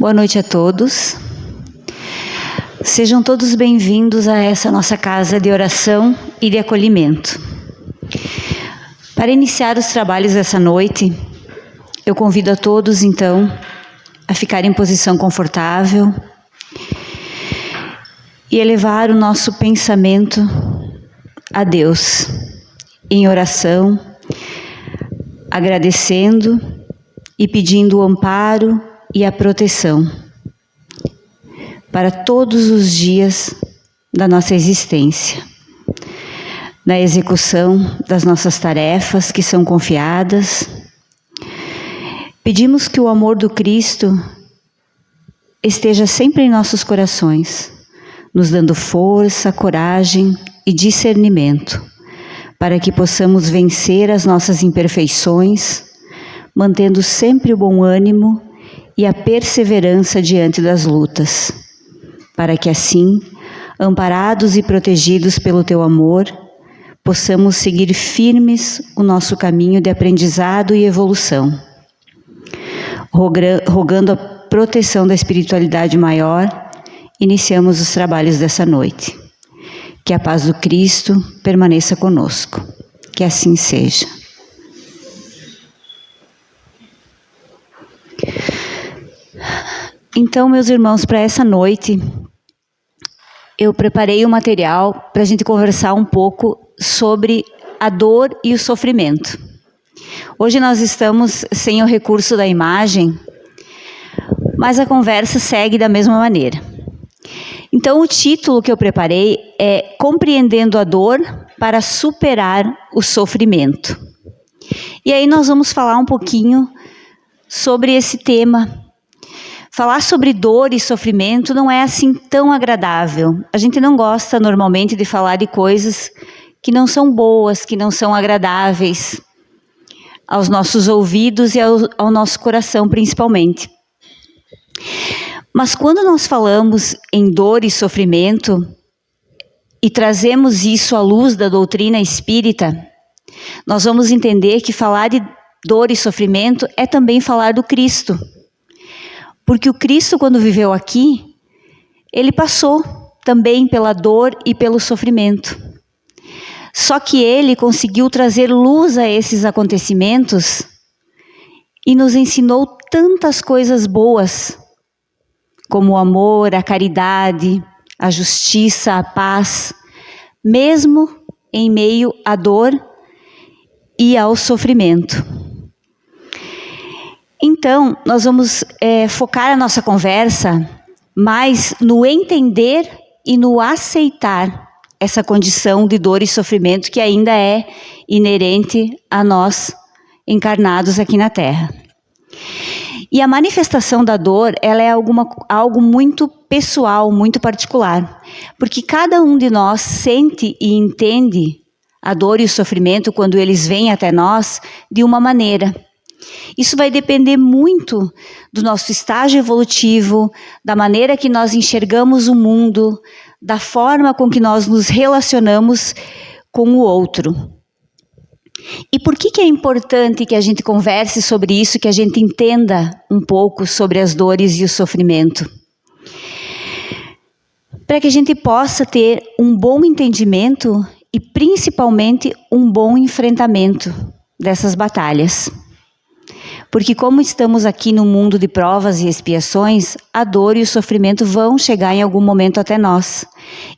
Boa noite a todos. Sejam todos bem-vindos a essa nossa casa de oração e de acolhimento. Para iniciar os trabalhos dessa noite, eu convido a todos, então, a ficar em posição confortável e elevar o nosso pensamento a Deus, em oração, agradecendo e pedindo o amparo e a proteção para todos os dias da nossa existência, na execução das nossas tarefas que são confiadas. Pedimos que o amor do Cristo esteja sempre em nossos corações, nos dando força, coragem e discernimento, para que possamos vencer as nossas imperfeições, mantendo sempre o bom ânimo e a perseverança diante das lutas, para que assim, amparados e protegidos pelo Teu amor, possamos seguir firmes o nosso caminho de aprendizado e evolução, rogando a proteção da espiritualidade maior. Iniciamos os trabalhos dessa noite. Que a paz do Cristo permaneça conosco. Que assim seja. Então, meus irmãos, para essa noite, eu preparei um material para a gente conversar um pouco sobre a dor e o sofrimento. Hoje nós estamos sem o recurso da imagem, mas a conversa segue da mesma maneira. Então, o título que eu preparei é Compreendendo a Dor para Superar o Sofrimento. E aí nós vamos falar um pouquinho sobre esse tema. Falar sobre dor e sofrimento não é assim tão agradável. A gente não gosta normalmente de falar de coisas que não são boas, que não são agradáveis aos nossos ouvidos e ao nosso coração principalmente. Mas quando nós falamos em dor e sofrimento e trazemos isso à luz da doutrina espírita, nós vamos entender que falar de dor e sofrimento é também falar do Cristo. Porque o Cristo, quando viveu aqui, ele passou também pela dor e pelo sofrimento. Só que ele conseguiu trazer luz a esses acontecimentos e nos ensinou tantas coisas boas, como o amor, a caridade, a justiça, a paz, mesmo em meio à dor e ao sofrimento. Então, nós vamos focar a nossa conversa mais no entender e no aceitar essa condição de dor e sofrimento que ainda é inerente a nós encarnados aqui na Terra. E a manifestação da dor, ela é algo muito pessoal, muito particular, porque cada um de nós sente e entende a dor e o sofrimento quando eles vêm até nós de uma maneira. Isso vai depender muito do nosso estágio evolutivo, da maneira que nós enxergamos o mundo, da forma com que nós nos relacionamos com o outro. E por que é importante que a gente converse sobre isso, que a gente entenda um pouco sobre as dores e o sofrimento? Para que a gente possa ter um bom entendimento e principalmente um bom enfrentamento dessas batalhas. Porque como estamos aqui no mundo de provas e expiações, a dor e o sofrimento vão chegar em algum momento até nós.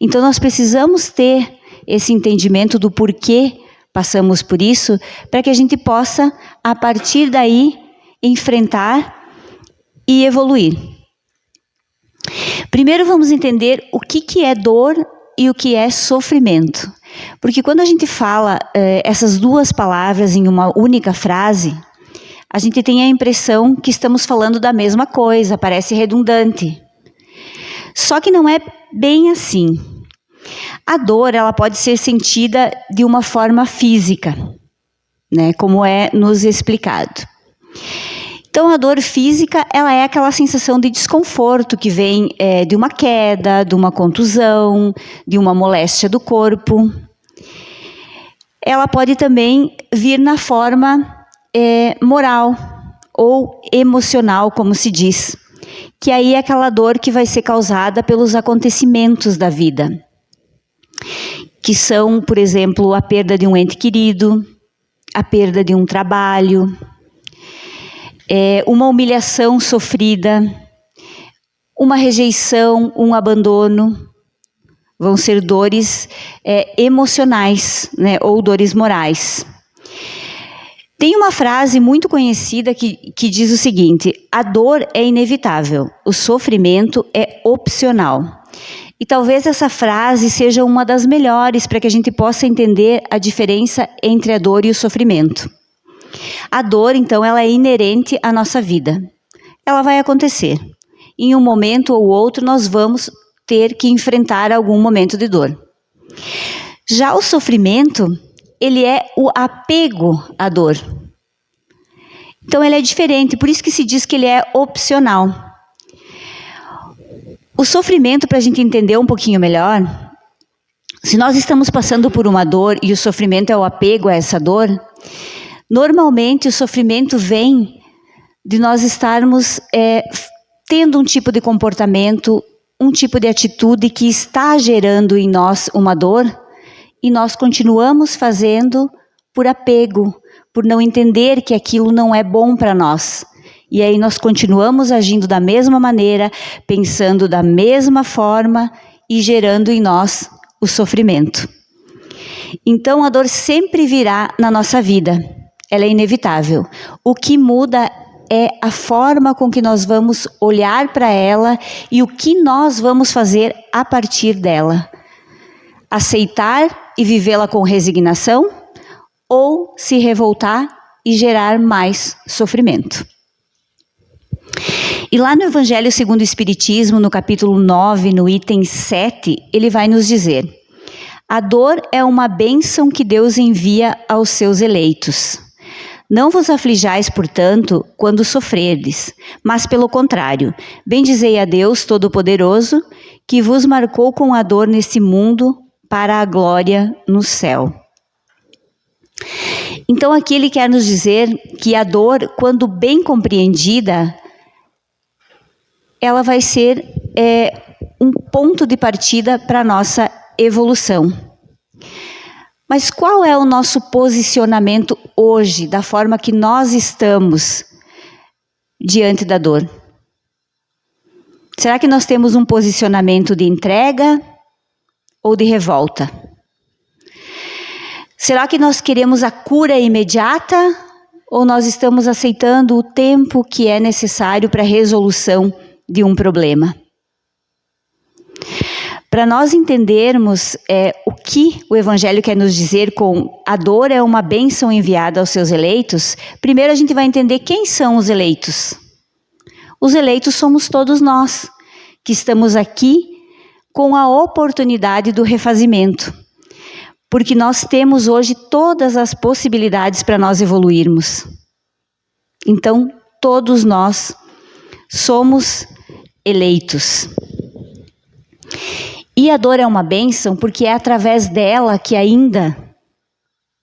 Então nós precisamos ter esse entendimento do porquê passamos por isso, para que a gente possa, a partir daí, enfrentar e evoluir. Primeiro vamos entender o que é dor e o que é sofrimento. Porque quando a gente fala essas duas palavras em uma única frase, a gente tem a impressão que estamos falando da mesma coisa, parece redundante. Só que não é bem assim. A dor, ela pode ser sentida de uma forma física, né, como é nos explicado. Então, a dor física, ela é aquela sensação de desconforto que vem de uma queda, de uma contusão, de uma moléstia do corpo. Ela pode também vir na forma moral ou emocional, como se diz, que aí é aquela dor que vai ser causada pelos acontecimentos da vida, que são, por exemplo, a perda de um ente querido, a perda de um trabalho, uma humilhação sofrida, uma rejeição, um abandono. Vão ser dores emocionais, né, ou dores morais. Tem uma frase muito conhecida que diz o seguinte: a dor é inevitável, o sofrimento é opcional. E talvez essa frase seja uma das melhores para que a gente possa entender a diferença entre a dor e o sofrimento. A dor, então, ela é inerente à nossa vida. Ela vai acontecer. Em um momento ou outro, nós vamos ter que enfrentar algum momento de dor. Já o sofrimento, ele é o apego à dor. Então ele é diferente, por isso que se diz que ele é opcional. O sofrimento, para a gente entender um pouquinho melhor, se nós estamos passando por uma dor e o sofrimento é o apego a essa dor, normalmente o sofrimento vem de nós estarmos tendo um tipo de comportamento, um tipo de atitude que está gerando em nós uma dor, e nós continuamos fazendo por apego, por não entender que aquilo não é bom para nós. E aí nós continuamos agindo da mesma maneira, pensando da mesma forma e gerando em nós o sofrimento. Então a dor sempre virá na nossa vida, ela é inevitável. O que muda é a forma com que nós vamos olhar para ela e o que nós vamos fazer a partir dela. Aceitar e vivê-la com resignação ou se revoltar e gerar mais sofrimento. E lá no Evangelho segundo o Espiritismo, no capítulo 9, no item 7, ele vai nos dizer: a dor é uma bênção que Deus envia aos seus eleitos. Não vos aflijais, portanto, quando sofrerdes, mas pelo contrário, bendizei a Deus Todo-Poderoso, que vos marcou com a dor nesse mundo para a glória no céu. Então aqui ele quer nos dizer que a dor, quando bem compreendida, ela vai ser um ponto de partida para a nossa evolução. Mas qual é o nosso posicionamento hoje, da forma que nós estamos diante da dor? Será que nós temos um posicionamento de entrega ou de revolta? Será que nós queremos a cura imediata ou nós estamos aceitando o tempo que é necessário para a resolução de um problema? Para nós entendermos o que o Evangelho quer nos dizer com a dor é uma bênção enviada aos seus eleitos, primeiro a gente vai entender quem são os eleitos. Os eleitos somos todos nós, que estamos aqui com a oportunidade do refazimento, porque nós temos hoje todas as possibilidades para nós evoluirmos. Então, todos nós somos eleitos. E a dor é uma bênção porque é através dela que ainda,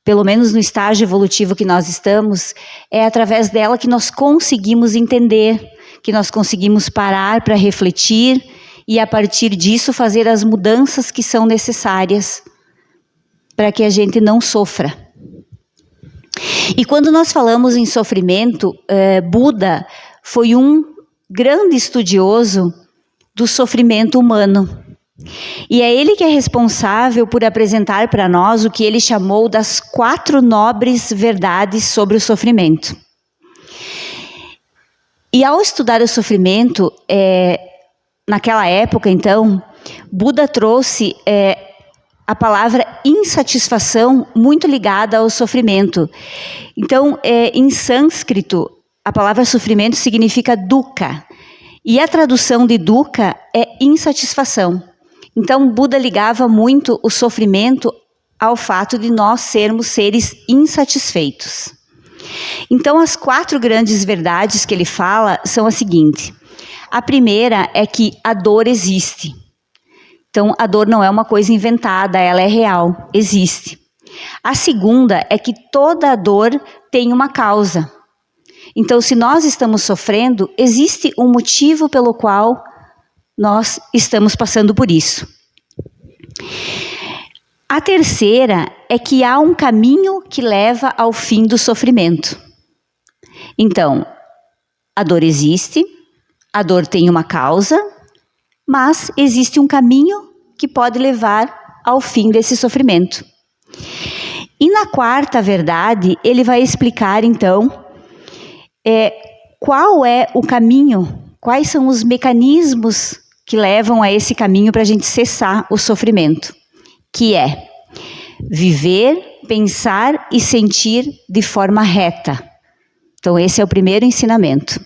pelo menos no estágio evolutivo que nós estamos, é através dela que nós conseguimos entender, que nós conseguimos parar para refletir e a partir disso fazer as mudanças que são necessárias para que a gente não sofra. E quando nós falamos em sofrimento, Buda foi um grande estudioso do sofrimento humano. E é ele que é responsável por apresentar para nós o que ele chamou das 4 nobres verdades sobre o sofrimento. E ao estudar o sofrimento, naquela época então, Buda trouxe a palavra insatisfação muito ligada ao sofrimento. Então, em sânscrito, a palavra sofrimento significa dukkha. E a tradução de dukkha é insatisfação. Então, Buda ligava muito o sofrimento ao fato de nós sermos seres insatisfeitos. Então, as 4 grandes verdades que ele fala são as seguintes. A primeira é que a dor existe. Então, a dor não é uma coisa inventada, ela é real, existe. A segunda é que toda dor tem uma causa. Então, se nós estamos sofrendo, existe um motivo pelo qual nós estamos passando por isso. A terceira é que há um caminho que leva ao fim do sofrimento. Então, a dor existe, a dor tem uma causa, mas existe um caminho que pode levar ao fim desse sofrimento. E na quarta verdade, ele vai explicar então qual é o caminho, quais são os mecanismos que levam a esse caminho para a gente cessar o sofrimento, que é viver, pensar e sentir de forma reta. Então esse é o primeiro ensinamento.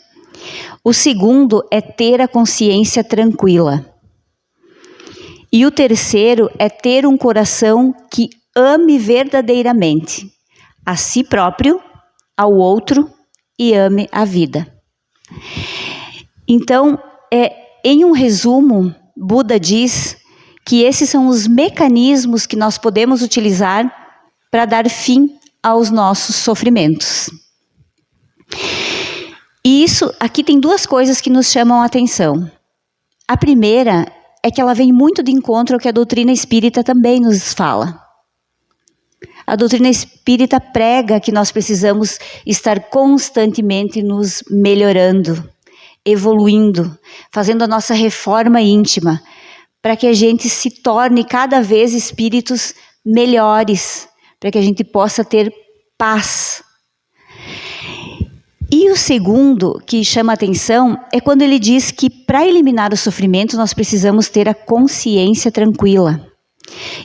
O segundo é ter a consciência tranquila. E o terceiro é ter um coração que ame verdadeiramente a si próprio, ao outro e ame a vida. Então, em um resumo, Buda diz que esses são os mecanismos que nós podemos utilizar para dar fim aos nossos sofrimentos. E isso, aqui tem duas coisas que nos chamam a atenção. A primeira é que ela vem muito de encontro ao que a doutrina espírita também nos fala. A doutrina espírita prega que nós precisamos estar constantemente nos melhorando, evoluindo, fazendo a nossa reforma íntima, para que a gente se torne cada vez espíritos melhores, para que a gente possa ter paz. E o segundo que chama a atenção é quando ele diz que para eliminar o sofrimento nós precisamos ter a consciência tranquila.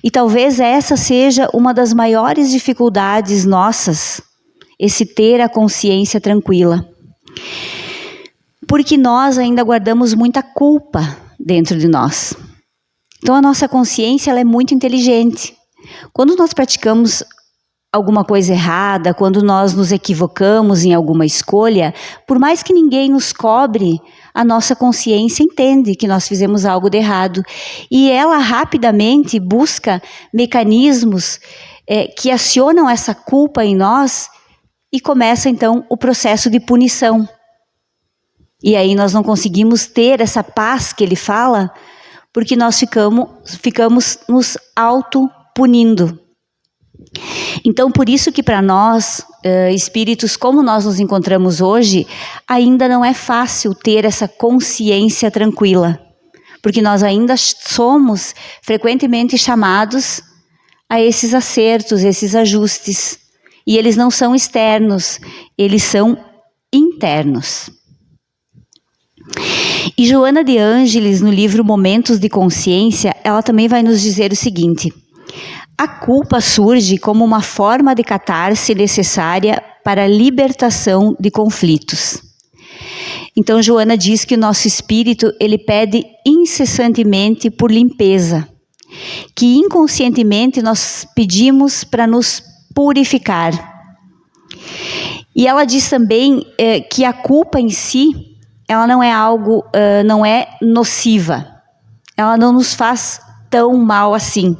E talvez essa seja uma das maiores dificuldades nossas, esse ter a consciência tranquila. Porque nós ainda guardamos muita culpa dentro de nós. Então a nossa consciência ela é muito inteligente. Quando nós praticamos alguma coisa errada, quando nós nos equivocamos em alguma escolha, por mais que ninguém nos cobre, a nossa consciência entende que nós fizemos algo de errado. E ela rapidamente busca mecanismos que acionam essa culpa em nós e começa então o processo de punição. E aí nós não conseguimos ter essa paz que ele fala, porque nós ficamos nos auto-punindo. Então, por isso que para nós, espíritos como nós nos encontramos hoje, ainda não é fácil ter essa consciência tranquila. Porque nós ainda somos frequentemente chamados a esses acertos, esses ajustes. E eles não são externos, eles são internos. E Joana de Ângeles, no livro Momentos de Consciência, ela também vai nos dizer o seguinte: a culpa surge como uma forma de catarse necessária para a libertação de conflitos. Então Joana diz que o nosso espírito ele pede incessantemente por limpeza, que inconscientemente nós pedimos para nos purificar. E ela diz também que a culpa em si, ela não é algo, não é nociva, ela não nos faz tão mal assim,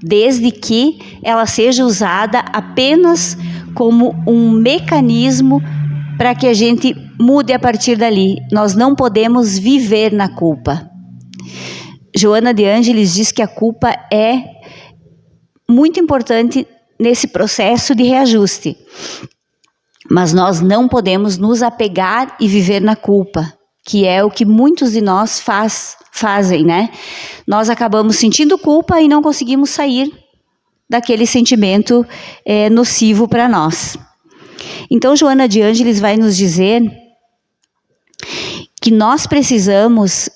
desde que ela seja usada apenas como um mecanismo para que a gente mude a partir dali. Nós não podemos viver na culpa. Joana de Ângeles diz que a culpa é muito importante nesse processo de reajuste. Mas nós não podemos nos apegar e viver na culpa, que é o que muitos de nós fazem, né? Nós acabamos sentindo culpa e não conseguimos sair daquele sentimento nocivo para nós. Então, Joana de Ângeles vai nos dizer que nós precisamos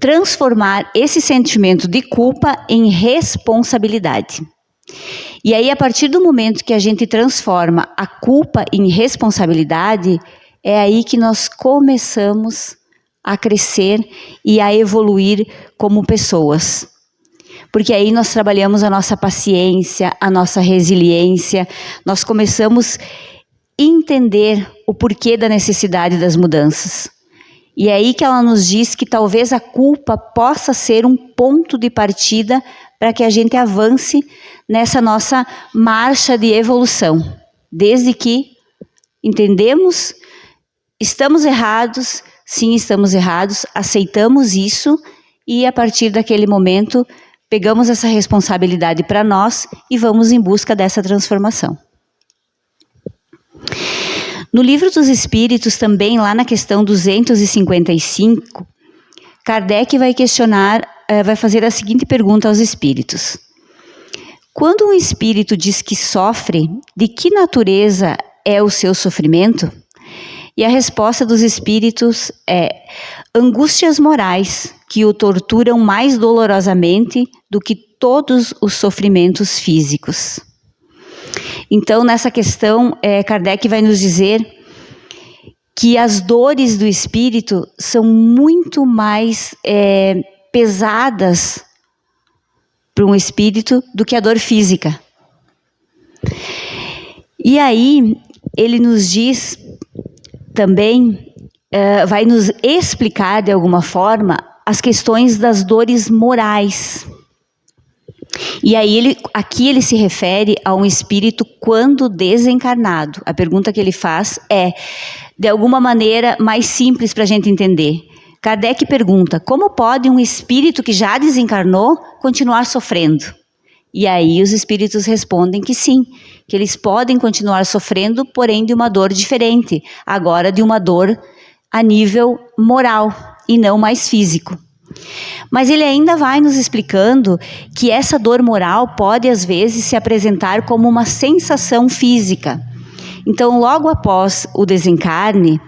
transformar esse sentimento de culpa em responsabilidade. E aí, a partir do momento que a gente transforma a culpa em responsabilidade, é aí que nós começamos a crescer e a evoluir como pessoas. Porque aí nós trabalhamos a nossa paciência, a nossa resiliência, nós começamos a entender o porquê da necessidade das mudanças. E é aí que ela nos diz que talvez a culpa possa ser um ponto de partida para que a gente avance nessa nossa marcha de evolução, desde que entendemos, estamos errados, sim, estamos errados, aceitamos isso e a partir daquele momento pegamos essa responsabilidade para nós e vamos em busca dessa transformação. No Livro dos Espíritos, também lá na questão 255, Kardec vai questionar, vai fazer a seguinte pergunta aos espíritos. Quando um espírito diz que sofre, de que natureza é o seu sofrimento? E a resposta dos espíritos é angústias morais que o torturam mais dolorosamente do que todos os sofrimentos físicos. Então, nessa questão, Kardec vai nos dizer que as dores do espírito são muito mais pesadas para um espírito do que a dor física. E aí, ele nos diz também, vai nos explicar de alguma forma as questões das dores morais. E aí, aqui ele se refere a um espírito quando desencarnado. A pergunta que ele faz é, de alguma maneira, mais simples para a gente entender. Kardec pergunta, como pode um espírito que já desencarnou continuar sofrendo? E aí os espíritos respondem que sim, que eles podem continuar sofrendo, porém de uma dor diferente, agora de uma dor a nível moral e não mais físico. Mas ele ainda vai nos explicando que essa dor moral pode às vezes se apresentar como uma sensação física. Então, logo após o desencarne,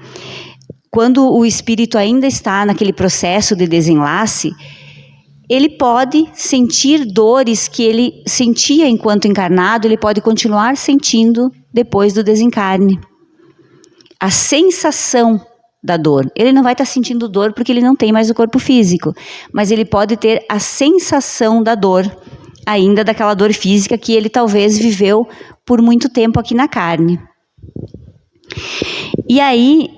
quando o espírito ainda está naquele processo de desenlace, ele pode sentir dores que ele sentia enquanto encarnado, ele pode continuar sentindo depois do desencarne. A sensação da dor. Ele não vai estar sentindo dor porque ele não tem mais o corpo físico, mas ele pode ter a sensação da dor, ainda daquela dor física que ele talvez viveu por muito tempo aqui na carne. E aí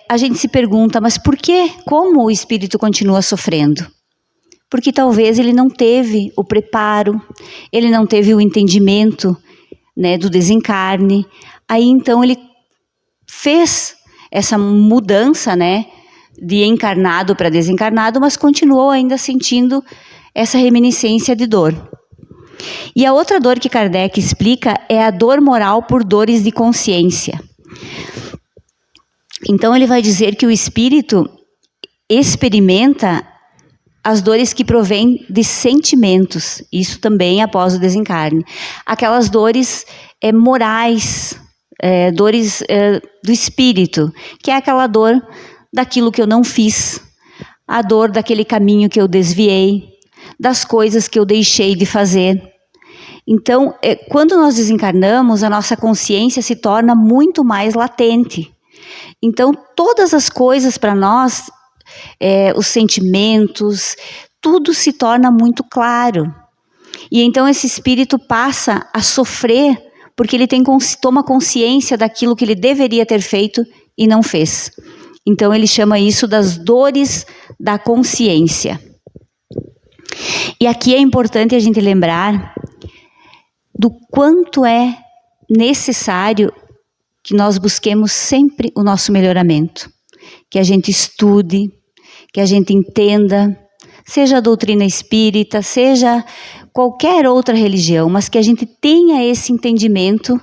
a gente se pergunta, mas por que? Como o espírito continua sofrendo? Porque talvez ele não teve o preparo, ele não teve o entendimento, né, do desencarne. Aí então ele fez essa mudança, né, de encarnado para desencarnado, mas continuou ainda sentindo essa reminiscência de dor. E a outra dor que Kardec explica é a dor moral por dores de consciência. Então ele vai dizer que o espírito experimenta as dores que provêm de sentimentos, isso também após o desencarne. Aquelas dores morais, dores do espírito, que é aquela dor daquilo que eu não fiz, a dor daquele caminho que eu desviei, das coisas que eu deixei de fazer. Então, quando nós desencarnamos, a nossa consciência se torna muito mais latente. Então, todas as coisas para nós, os sentimentos, tudo se torna muito claro. E então esse espírito passa a sofrer porque ele toma consciência daquilo que ele deveria ter feito e não fez. Então ele chama isso das dores da consciência. E aqui é importante a gente lembrar do quanto é necessário que nós busquemos sempre o nosso melhoramento, que a gente estude, que a gente entenda, seja a doutrina espírita, seja qualquer outra religião, mas que a gente tenha esse entendimento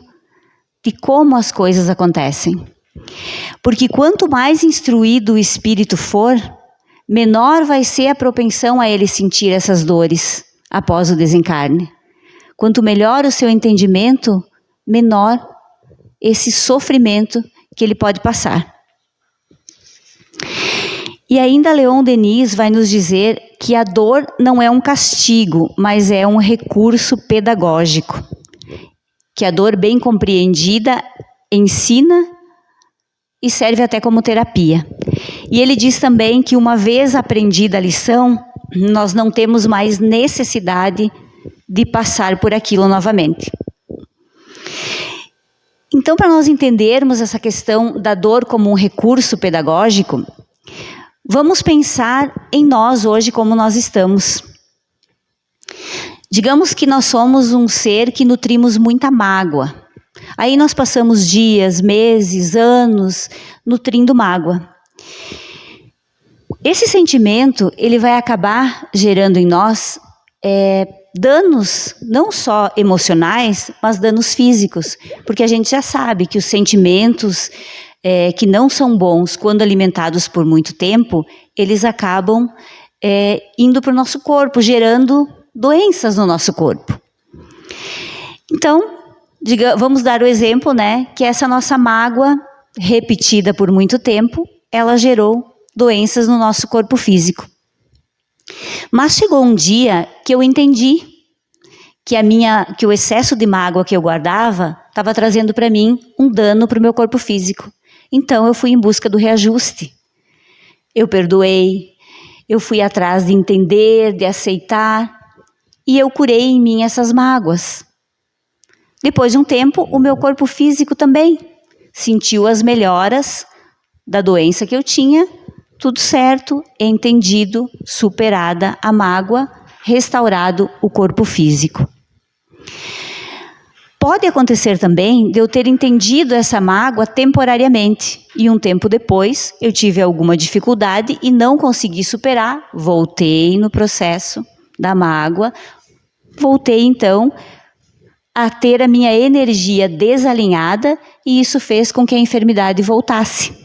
de como as coisas acontecem. Porque quanto mais instruído o espírito for, menor vai ser a propensão a ele sentir essas dores após o desencarne. Quanto melhor o seu entendimento, menor esse sofrimento que ele pode passar. E ainda Leon Denis vai nos dizer que a dor não é um castigo, mas é um recurso pedagógico. Que a dor bem compreendida ensina e serve até como terapia. E ele diz também que uma vez aprendida a lição, nós não temos mais necessidade de passar por aquilo novamente. Então, para nós entendermos essa questão da dor como um recurso pedagógico, vamos pensar em nós hoje como nós estamos. Digamos que nós somos um ser que nutrimos muita mágoa. Aí nós passamos dias, meses, anos nutrindo mágoa. Esse sentimento, ele vai acabar gerando em nós danos, não só emocionais, mas danos físicos. Porque a gente já sabe que os sentimentos que não são bons, quando alimentados por muito tempo, eles acabam indo para o nosso corpo, gerando doenças no nosso corpo. Então, vamos dar o exemplo, né, que essa nossa mágoa, repetida por muito tempo, ela gerou doenças no nosso corpo físico. Mas chegou um dia que eu entendi que o excesso de mágoa que eu guardava estava trazendo para mim um dano para o meu corpo físico. Então eu fui em busca do reajuste. Eu perdoei, eu fui atrás de entender, de aceitar, e eu curei em mim essas mágoas. Depois de um tempo, o meu corpo físico também sentiu as melhoras da doença que eu tinha, tudo certo, entendido, superada a mágoa, restaurado o corpo físico. Pode acontecer também de eu ter entendido essa mágoa temporariamente e um tempo depois eu tive alguma dificuldade e não consegui superar, voltei no processo da mágoa, voltei então a ter a minha energia desalinhada e isso fez com que a enfermidade voltasse.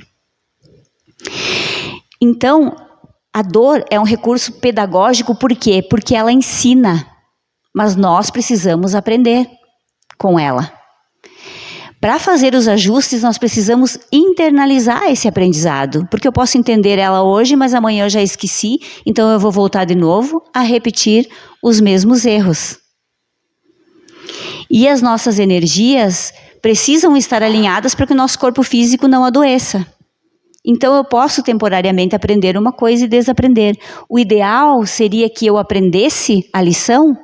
Então, a dor é um recurso pedagógico, por quê? Porque ela ensina, mas nós precisamos aprender com ela. Para fazer os ajustes, nós precisamos internalizar esse aprendizado, porque eu posso entender ela hoje, mas amanhã eu já esqueci, então eu vou voltar de novo a repetir os mesmos erros. E as nossas energias precisam estar alinhadas para que o nosso corpo físico não adoeça. Então eu posso temporariamente aprender uma coisa e desaprender. O ideal seria que eu aprendesse a lição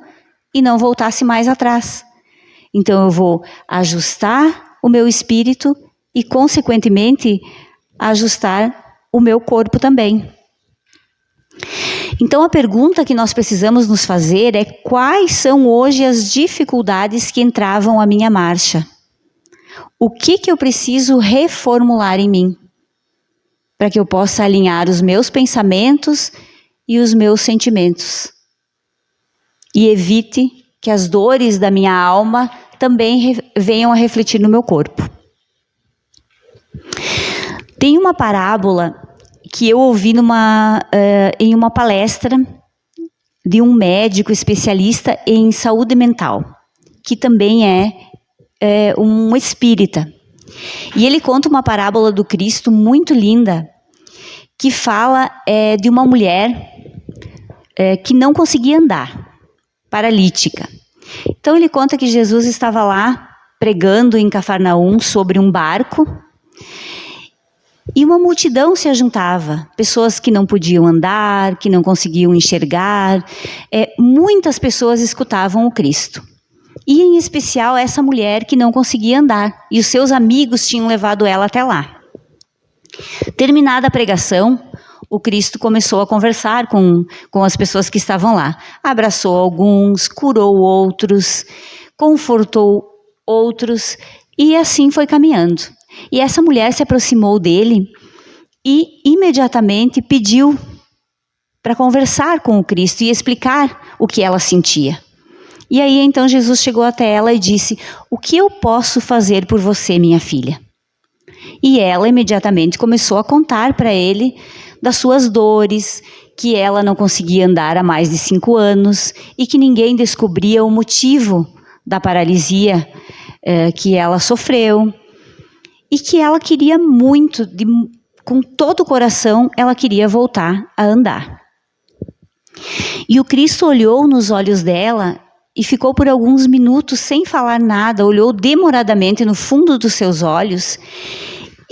e não voltasse mais atrás. Então eu vou ajustar o meu espírito e, consequentemente, ajustar o meu corpo também. Então a pergunta que nós precisamos nos fazer é: quais são hoje as dificuldades que entravam a minha marcha? O que eu preciso reformular em mim? Para que eu possa alinhar os meus pensamentos e os meus sentimentos. E evite que as dores da minha alma também venham a refletir no meu corpo. Tem uma parábola que eu ouvi em uma palestra de um médico especialista em saúde mental, que também é um espírita. E ele conta uma parábola do Cristo muito linda, que fala de uma mulher que não conseguia andar, paralítica. Então ele conta que Jesus estava lá pregando em Cafarnaum sobre um barco e uma multidão se ajuntava, pessoas que não podiam andar, que não conseguiam enxergar, muitas pessoas escutavam o Cristo. E em especial essa mulher que não conseguia andar, e os seus amigos tinham levado ela até lá. Terminada a pregação, o Cristo começou a conversar com as pessoas que estavam lá. Abraçou alguns, curou outros, confortou outros, e assim foi caminhando. E essa mulher se aproximou dele e imediatamente pediu para conversar com o Cristo e explicar o que ela sentia. E aí então Jesus chegou até ela e disse: "O que eu posso fazer por você, minha filha?" E ela imediatamente começou a contar para ele das suas dores, que ela não conseguia andar há mais de 5 anos e que ninguém descobria o motivo da paralisia que ela sofreu. E que ela queria muito, com todo o coração, ela queria voltar a andar. E o Cristo olhou nos olhos dela e ficou por alguns minutos sem falar nada, olhou demoradamente no fundo dos seus olhos.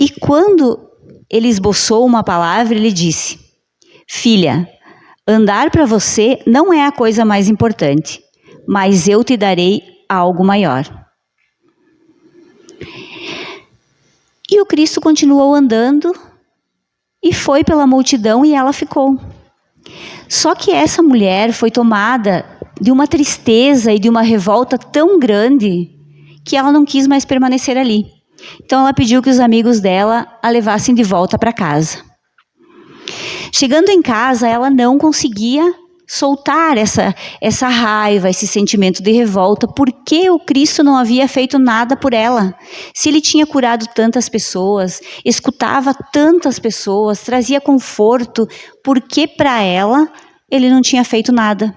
E quando ele esboçou uma palavra, ele disse: "Filha, andar para você não é a coisa mais importante, mas eu te darei algo maior." E o Cristo continuou andando e foi pela multidão e ela ficou. Só que essa mulher foi tomada de uma tristeza e de uma revolta tão grande que ela não quis mais permanecer ali. Então ela pediu que os amigos dela a levassem de volta para casa. Chegando em casa, ela não conseguia soltar essa raiva, esse sentimento de revolta. Por que o Cristo não havia feito nada por ela? Se ele tinha curado tantas pessoas, escutava tantas pessoas, trazia conforto, por que para ela ele não tinha feito nada?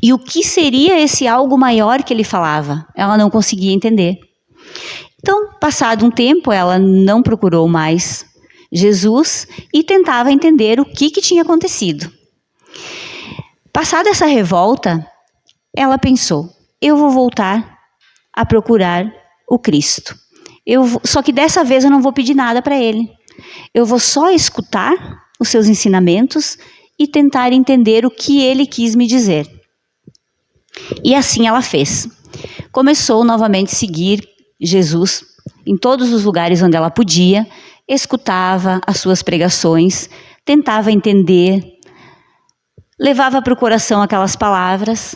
E o que seria esse algo maior que ele falava? Ela não conseguia entender. Então, passado um tempo, ela não procurou mais Jesus e tentava entender o que tinha acontecido. Passada essa revolta, ela pensou, eu vou voltar a procurar o Cristo. Só que dessa vez eu não vou pedir nada para ele. Eu vou só escutar os seus ensinamentos e tentar entender o que ele quis me dizer. E assim ela fez. Começou novamente a seguir Jesus em todos os lugares onde ela podia, escutava as suas pregações, tentava entender, levava para o coração aquelas palavras,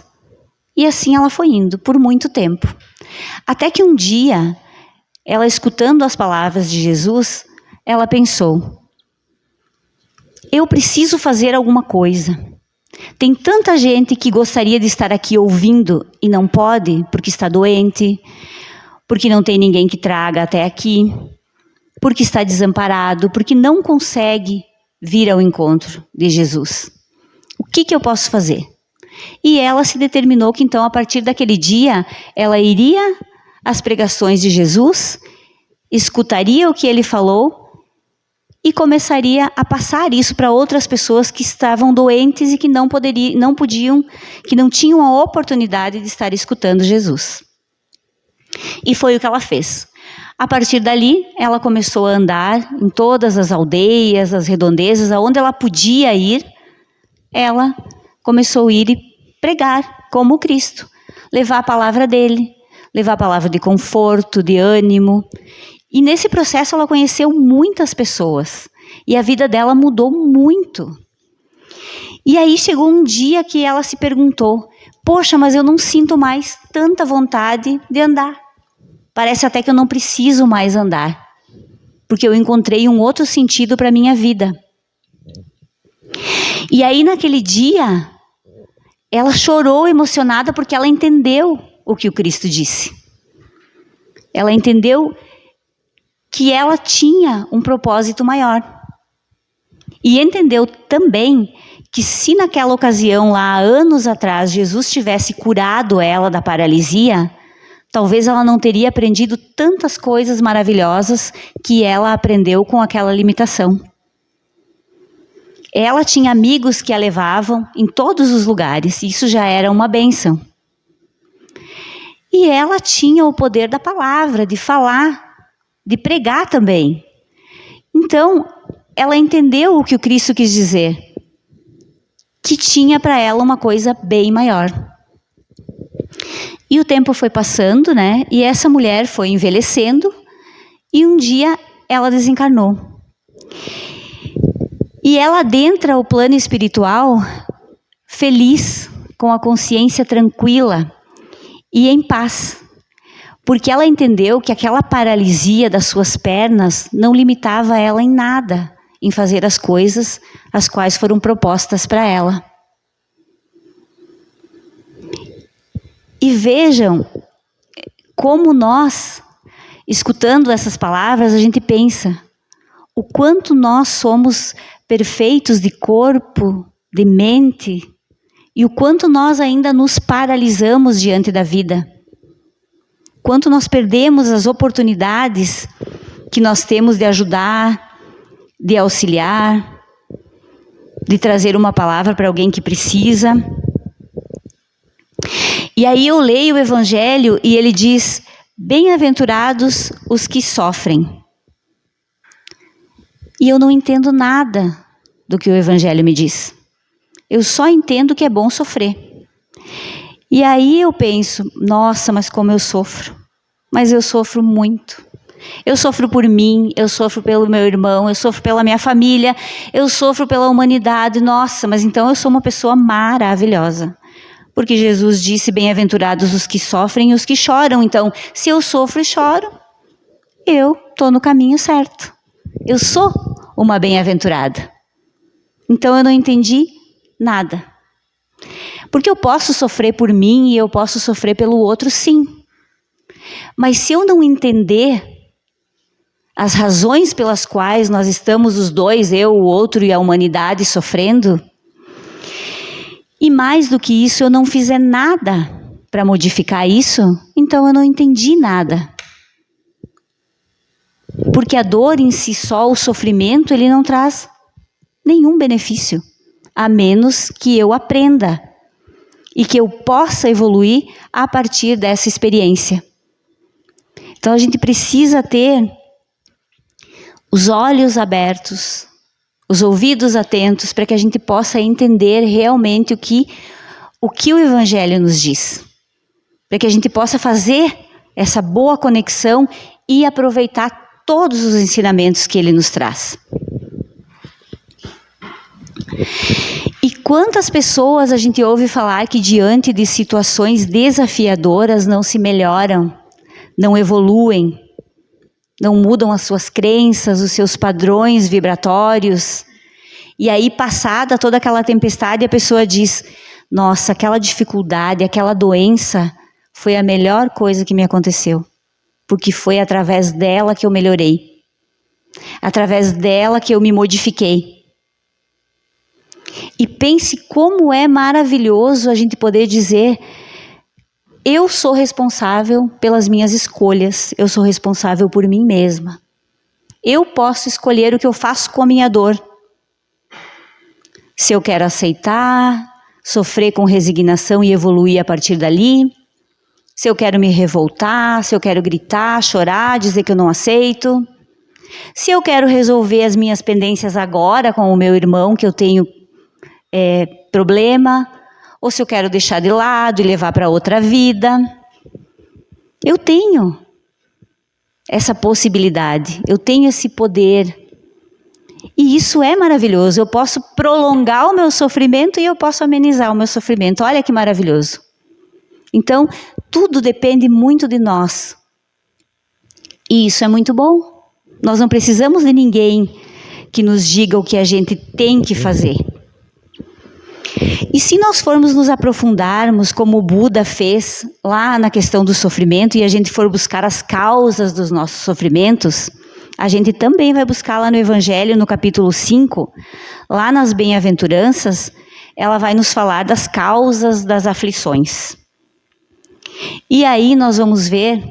e assim ela foi indo por muito tempo. Até que um dia, ela escutando as palavras de Jesus, ela pensou, eu preciso fazer alguma coisa. Tem tanta gente que gostaria de estar aqui ouvindo e não pode, porque está doente, porque não tem ninguém que traga até aqui, porque está desamparado, porque não consegue vir ao encontro de Jesus. O que eu posso fazer? E ela se determinou que então, a partir daquele dia, ela iria às pregações de Jesus, escutaria o que ele falou e começaria a passar isso para outras pessoas que estavam doentes e que não podiam, que não tinham a oportunidade de estar escutando Jesus. E foi o que ela fez. A partir dali, ela começou a andar em todas as aldeias, as redondezas, aonde ela podia ir, ela começou a ir e pregar como Cristo, levar a palavra dele, levar a palavra de conforto, de ânimo. E nesse processo ela conheceu muitas pessoas e a vida dela mudou muito. E aí chegou um dia que ela se perguntou, poxa, mas eu não sinto mais tanta vontade de andar. Parece até que eu não preciso mais andar, porque eu encontrei um outro sentido para a minha vida. E aí naquele dia, ela chorou emocionada porque ela entendeu o que o Cristo disse. Ela entendeu que ela tinha um propósito maior. E entendeu também que se naquela ocasião, lá anos atrás, Jesus tivesse curado ela da paralisia, talvez ela não teria aprendido tantas coisas maravilhosas que ela aprendeu com aquela limitação. Ela tinha amigos que a levavam em todos os lugares, e isso já era uma bênção. E ela tinha o poder da palavra, de falar, de pregar também. Então, ela entendeu o que o Cristo quis dizer, que tinha para ela uma coisa bem maior. E o tempo foi passando, né? E essa mulher foi envelhecendo, e um dia ela desencarnou. E ela adentra o plano espiritual feliz, com a consciência tranquila e em paz. Porque ela entendeu que aquela paralisia das suas pernas não limitava ela em nada, em fazer as coisas as quais foram propostas para ela. E vejam como nós, escutando essas palavras, a gente pensa o quanto nós somos perfeitos de corpo, de mente, e o quanto nós ainda nos paralisamos diante da vida. Quanto nós perdemos as oportunidades que nós temos de ajudar, de auxiliar, de trazer uma palavra para alguém que precisa. E aí eu leio o Evangelho e ele diz, bem-aventurados os que sofrem. E eu não entendo nada do que o Evangelho me diz. Eu só entendo que é bom sofrer. E aí eu penso, nossa, mas como eu sofro. Mas eu sofro muito. Eu sofro por mim, eu sofro pelo meu irmão, eu sofro pela minha família, eu sofro pela humanidade. Nossa, mas então eu sou uma pessoa maravilhosa. Porque Jesus disse, bem-aventurados os que sofrem e os que choram. Então, se eu sofro e choro, eu estou no caminho certo. Eu sou uma bem-aventurada. Então, eu não entendi nada. Porque eu posso sofrer por mim e eu posso sofrer pelo outro, sim. Mas se eu não entender as razões pelas quais nós estamos os dois, eu, o outro e a humanidade sofrendo, e mais do que isso, eu não fizer nada para modificar isso, então eu não entendi nada. Porque a dor em si só, o sofrimento, ele não traz nenhum benefício, a menos que eu aprenda e que eu possa evoluir a partir dessa experiência. Então a gente precisa ter os olhos abertos, os ouvidos atentos, para que a gente possa entender realmente o que o Evangelho nos diz. Para que a gente possa fazer essa boa conexão e aproveitar todos os ensinamentos que ele nos traz. E quantas pessoas a gente ouve falar que diante de situações desafiadoras não se melhoram, não evoluem, não mudam as suas crenças, os seus padrões vibratórios. E aí, passada toda aquela tempestade, a pessoa diz, nossa, aquela dificuldade, aquela doença foi a melhor coisa que me aconteceu. Porque foi através dela que eu melhorei. Através dela que eu me modifiquei. E pense como é maravilhoso a gente poder dizer, eu sou responsável pelas minhas escolhas, eu sou responsável por mim mesma. Eu posso escolher o que eu faço com a minha dor. Se eu quero aceitar, sofrer com resignação e evoluir a partir dali, se eu quero me revoltar, se eu quero gritar, chorar, dizer que eu não aceito, se eu quero resolver as minhas pendências agora com o meu irmão, que eu tenho problema, ou se eu quero deixar de lado e levar para outra vida. Eu tenho essa possibilidade, eu tenho esse poder. E isso é maravilhoso, eu posso prolongar o meu sofrimento e eu posso amenizar o meu sofrimento. Olha que maravilhoso. Então, tudo depende muito de nós. E isso é muito bom. Nós não precisamos de ninguém que nos diga o que a gente tem que fazer. E se nós formos nos aprofundarmos, como o Buda fez lá na questão do sofrimento, e a gente for buscar as causas dos nossos sofrimentos, a gente também vai buscar lá no Evangelho, no capítulo 5, lá nas bem-aventuranças, ela vai nos falar das causas das aflições. E aí nós vamos ver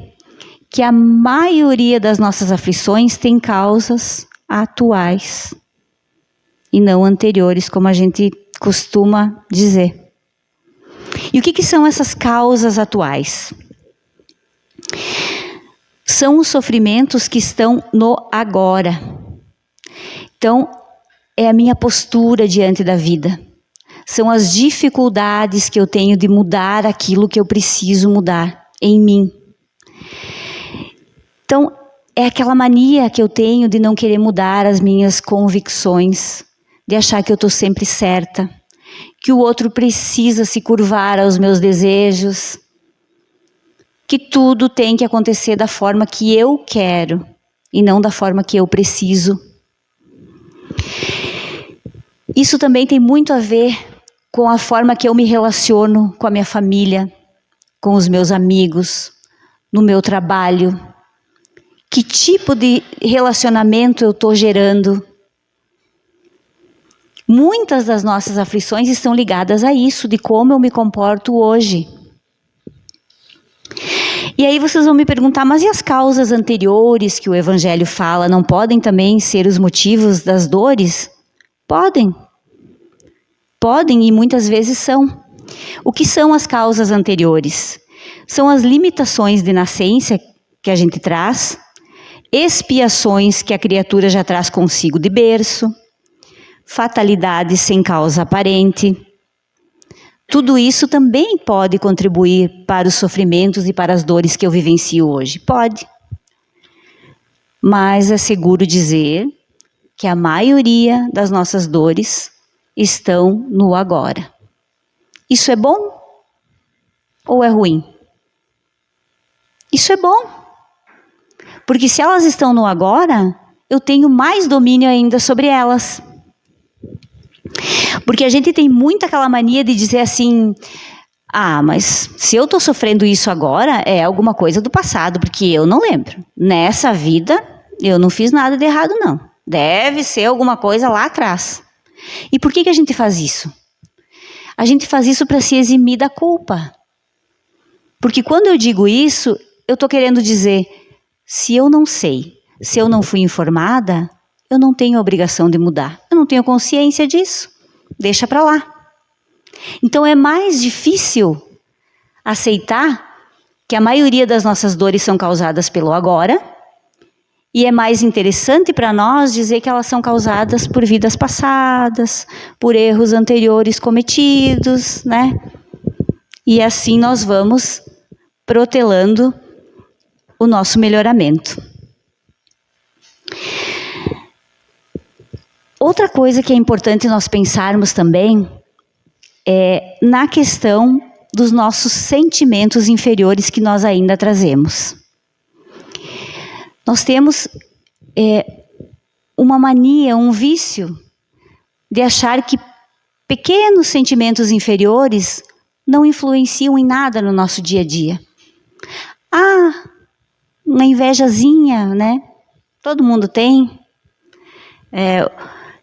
que a maioria das nossas aflições tem causas atuais e não anteriores, como a gente costuma dizer. E o que são essas causas atuais? São os sofrimentos que estão no agora. Então, é a minha postura diante da vida. São as dificuldades que eu tenho de mudar aquilo que eu preciso mudar em mim. Então, é aquela mania que eu tenho de não querer mudar as minhas convicções, de achar que eu estou sempre certa, que o outro precisa se curvar aos meus desejos, que tudo tem que acontecer da forma que eu quero e não da forma que eu preciso. Isso também tem muito a ver com a forma que eu me relaciono com a minha família, com os meus amigos, no meu trabalho. Que tipo de relacionamento eu estou gerando? Muitas das nossas aflições estão ligadas a isso, de como eu me comporto hoje. E aí vocês vão me perguntar, mas e as causas anteriores que o Evangelho fala, não podem também ser os motivos das dores? Podem. Podem e muitas vezes são. O que são as causas anteriores? São as limitações de nascença que a gente traz, expiações que a criatura já traz consigo de berço, fatalidades sem causa aparente. Tudo isso também pode contribuir para os sofrimentos e para as dores que eu vivencio hoje. Pode. Mas é seguro dizer que a maioria das nossas dores estão no agora. Isso é bom? ou é ruim? Isso é bom. Porque se elas estão no agora, eu tenho mais domínio ainda sobre elas. Porque a gente tem muito aquela mania de dizer assim, mas se eu estou sofrendo isso agora, é alguma coisa do passado, porque eu não lembro. Nessa vida, eu não fiz nada de errado, não. Deve ser alguma coisa lá atrás. E por que a gente faz isso? A gente faz isso para se eximir da culpa. Porque quando eu digo isso, eu estou querendo dizer, se eu não sei, se eu não fui informada, eu não tenho a obrigação de mudar. Eu não tenho consciência disso. Deixa para lá. Então é mais difícil aceitar que a maioria das nossas dores são causadas pelo agora, e é mais interessante para nós dizer que elas são causadas por vidas passadas, por erros anteriores cometidos, né? E assim nós vamos protelando o nosso melhoramento. Outra coisa que é importante nós pensarmos também é na questão dos nossos sentimentos inferiores que nós ainda trazemos. Nós temos uma mania, um vício de achar que pequenos sentimentos inferiores não influenciam em nada no nosso dia a dia. Uma invejazinha, né? Todo mundo tem.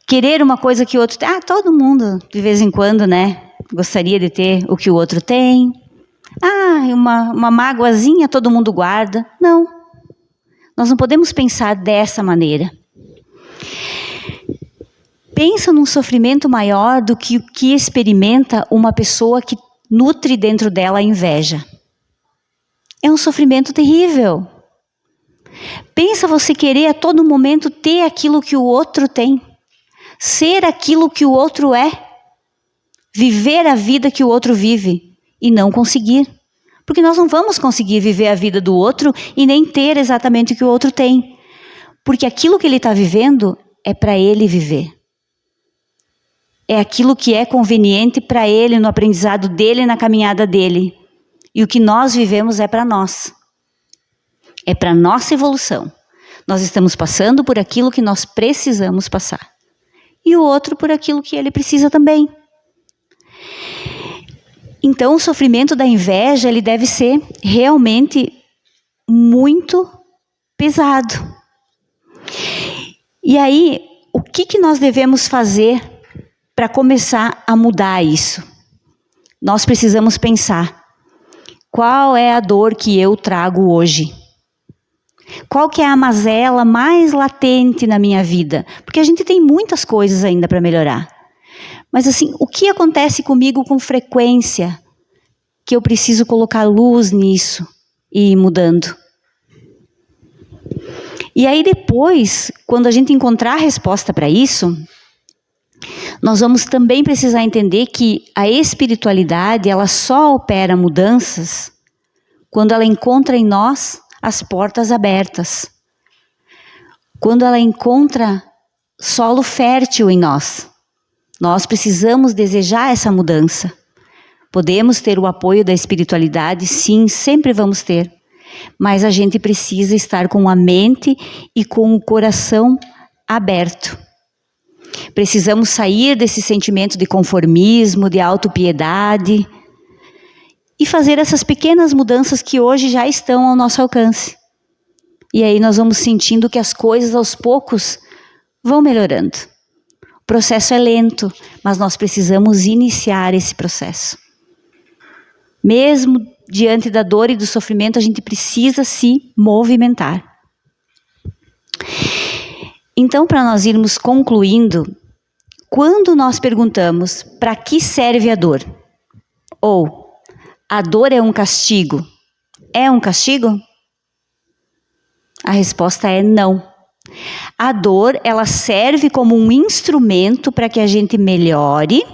Querer uma coisa que o outro tem. Todo mundo, de vez em quando, né? Gostaria de ter o que o outro tem. Uma mágoazinha todo mundo guarda. Não. Nós não podemos pensar dessa maneira. Pensa num sofrimento maior do que o que experimenta uma pessoa que nutre dentro dela a inveja. É um sofrimento terrível. Pensa você querer a todo momento ter aquilo que o outro tem. Ser aquilo que o outro é. Viver a vida que o outro vive e não conseguir. Porque nós não vamos conseguir viver a vida do outro e nem ter exatamente o que o outro tem. Porque aquilo que ele está vivendo é para ele viver. É aquilo que é conveniente para ele no aprendizado dele, na caminhada dele. E o que nós vivemos é para nós. É para nossa evolução. Nós estamos passando por aquilo que nós precisamos passar. E o outro por aquilo que ele precisa também. Então, o sofrimento da inveja, ele deve ser realmente muito pesado. E aí, o que nós devemos fazer para começar a mudar isso? Nós precisamos pensar, qual é a dor que eu trago hoje? Qual que é a mazela mais latente na minha vida? Porque a gente tem muitas coisas ainda para melhorar. Mas assim, o que acontece comigo com frequência que eu preciso colocar luz nisso e ir mudando? E aí depois, quando a gente encontrar a resposta para isso, nós vamos também precisar entender que a espiritualidade, ela só opera mudanças quando ela encontra em nós as portas abertas. Quando ela encontra solo fértil em nós. Nós precisamos desejar essa mudança. Podemos ter o apoio da espiritualidade, sim, sempre vamos ter. Mas a gente precisa estar com a mente e com o coração aberto. Precisamos sair desse sentimento de conformismo, de autopiedade e fazer essas pequenas mudanças que hoje já estão ao nosso alcance. E aí nós vamos sentindo que as coisas aos poucos vão melhorando. O processo é lento, mas nós precisamos iniciar esse processo. Mesmo diante da dor e do sofrimento, a gente precisa se movimentar. Então, para nós irmos concluindo, quando nós perguntamos para que serve a dor? Ou a dor é um castigo? É um castigo? A resposta é não. A dor, ela serve como um instrumento para que a gente melhore,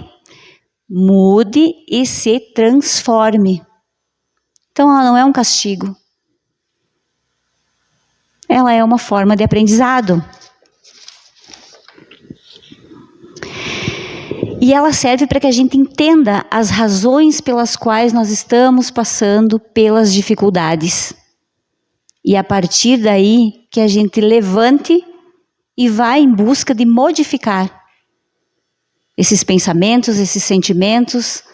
mude e se transforme. Então, ela não é um castigo. Ela é uma forma de aprendizado. E ela serve para que a gente entenda as razões pelas quais nós estamos passando pelas dificuldades. E a partir daí que a gente levante e vá em busca de modificar esses pensamentos, esses sentimentos,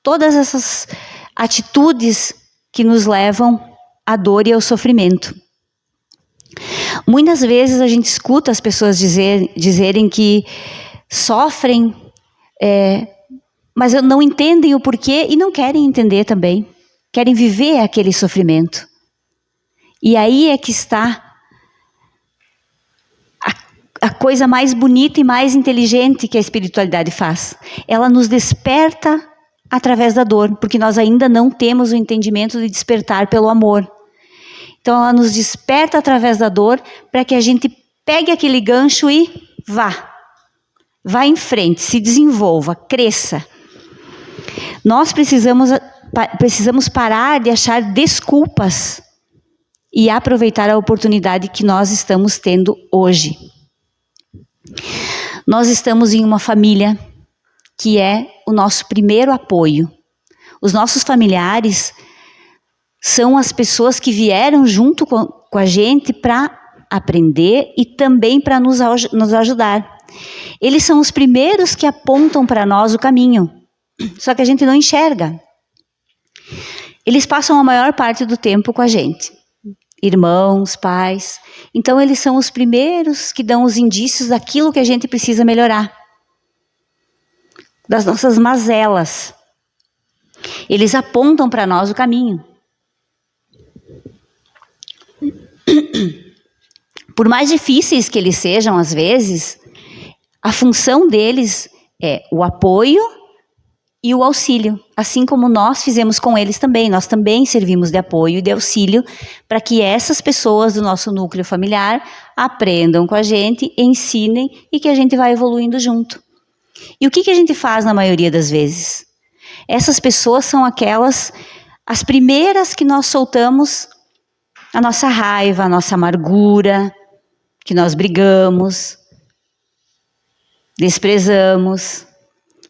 todas essas atitudes que nos levam à dor e ao sofrimento. Muitas vezes a gente escuta as pessoas dizerem que sofrem, mas não entendem o porquê e não querem entender também. Querem viver aquele sofrimento. E aí é que está a coisa mais bonita e mais inteligente que a espiritualidade faz. Ela nos desperta através da dor, porque nós ainda não temos o entendimento de despertar pelo amor. Então ela nos desperta através da dor para que a gente pegue aquele gancho e vá em frente, se desenvolva, cresça. Nós precisamos parar de achar desculpas e aproveitar a oportunidade que nós estamos tendo hoje. Nós estamos em uma família que é o nosso primeiro apoio. Os nossos familiares são as pessoas que vieram junto com a gente para aprender e também para nos ajudar. Eles são os primeiros que apontam para nós o caminho, só que a gente não enxerga. Eles passam a maior parte do tempo com a gente. Irmãos, pais. Então eles são os primeiros que dão os indícios daquilo que a gente precisa melhorar. Das nossas mazelas. Eles apontam para nós o caminho. Por mais difíceis que eles sejam às vezes, a função deles é o apoio e o auxílio, assim como nós fizemos com eles também. Nós também servimos de apoio e de auxílio para que essas pessoas do nosso núcleo familiar aprendam com a gente, ensinem e que a gente vá evoluindo junto. E o que a gente faz na maioria das vezes? Essas pessoas são as primeiras que nós soltamos a nossa raiva, a nossa amargura, que nós brigamos, desprezamos.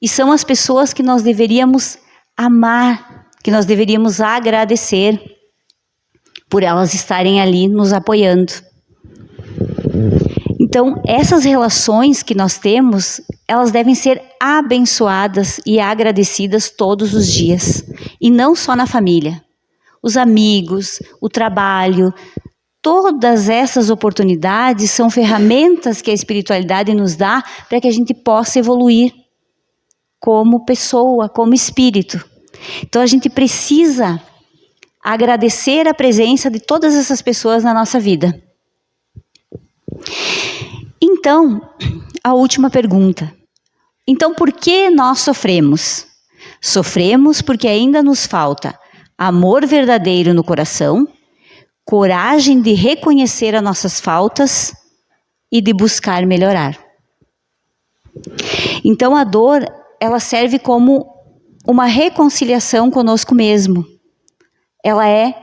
E são as pessoas que nós deveríamos amar, que nós deveríamos agradecer por elas estarem ali nos apoiando. Então, essas relações que nós temos, elas devem ser abençoadas e agradecidas todos os dias. E não só na família. Os amigos, o trabalho, todas essas oportunidades são ferramentas que a espiritualidade nos dá para que a gente possa evoluir como pessoa, como espírito. Então a gente precisa agradecer a presença de todas essas pessoas na nossa vida. Então, a última pergunta. Então, por que nós sofremos? Sofremos porque ainda nos falta amor verdadeiro no coração, coragem de reconhecer as nossas faltas e de buscar melhorar. Então, a dor, ela serve como uma reconciliação conosco mesmo. Ela é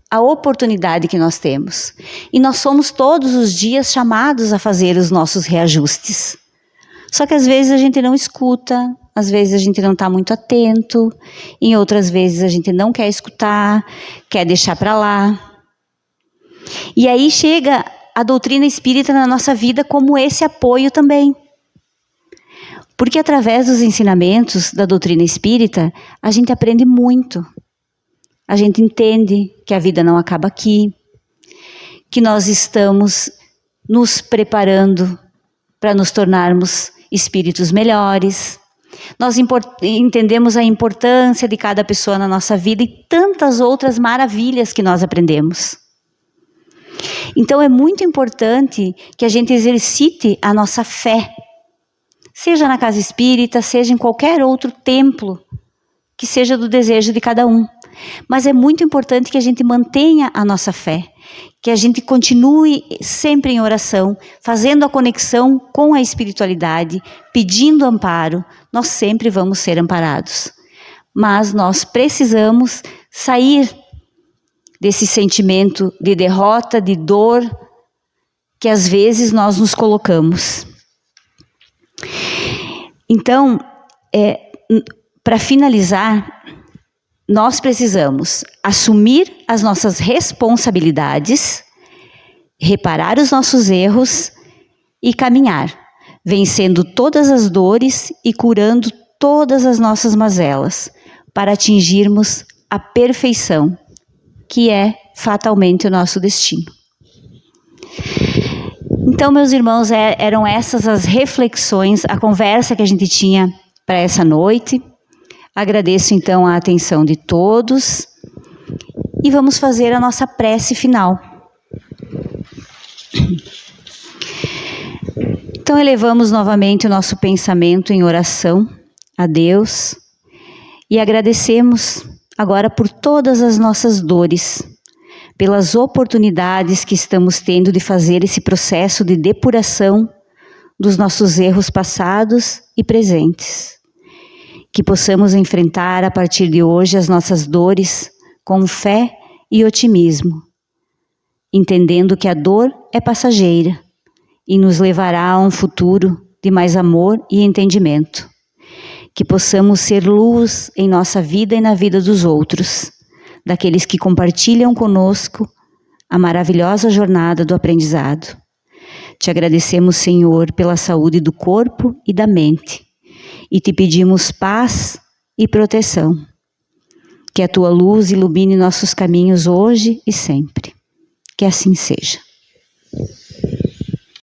a oportunidade que nós temos. E nós somos todos os dias chamados a fazer os nossos reajustes. Só que às vezes a gente não escuta, às vezes a gente não está muito atento, em outras vezes a gente não quer escutar, quer deixar para lá. E aí chega a doutrina espírita na nossa vida como esse apoio também. Porque através dos ensinamentos da doutrina espírita, a gente aprende muito. A gente entende que a vida não acaba aqui, que nós estamos nos preparando para nos tornarmos espíritos melhores. Nós entendemos a importância de cada pessoa na nossa vida e tantas outras maravilhas que nós aprendemos. Então é muito importante que a gente exercite a nossa fé, seja na casa espírita, seja em qualquer outro templo, que seja do desejo de cada um. Mas é muito importante que a gente mantenha a nossa fé, que a gente continue sempre em oração, fazendo a conexão com a espiritualidade, pedindo amparo. Nós sempre vamos ser amparados. Mas nós precisamos sair desse sentimento de derrota, de dor, que às vezes nós nos colocamos. Então, para finalizar, nós precisamos assumir as nossas responsabilidades, reparar os nossos erros e caminhar, vencendo todas as dores e curando todas as nossas mazelas, para atingirmos a perfeição, que é fatalmente o nosso destino. Então, meus irmãos, eram essas as reflexões, a conversa que a gente tinha para essa noite. Agradeço então a atenção de todos e vamos fazer a nossa prece final. Então, elevamos novamente o nosso pensamento em oração a Deus e agradecemos agora por todas as nossas dores, pelas oportunidades que estamos tendo de fazer esse processo de depuração dos nossos erros passados e presentes. Que possamos enfrentar a partir de hoje as nossas dores com fé e otimismo, entendendo que a dor é passageira e nos levará a um futuro de mais amor e entendimento. Que possamos ser luz em nossa vida e na vida dos outros, daqueles que compartilham conosco a maravilhosa jornada do aprendizado. Te agradecemos, Senhor, pela saúde do corpo e da mente, e te pedimos paz e proteção. Que a tua luz ilumine nossos caminhos hoje e sempre. Que assim seja.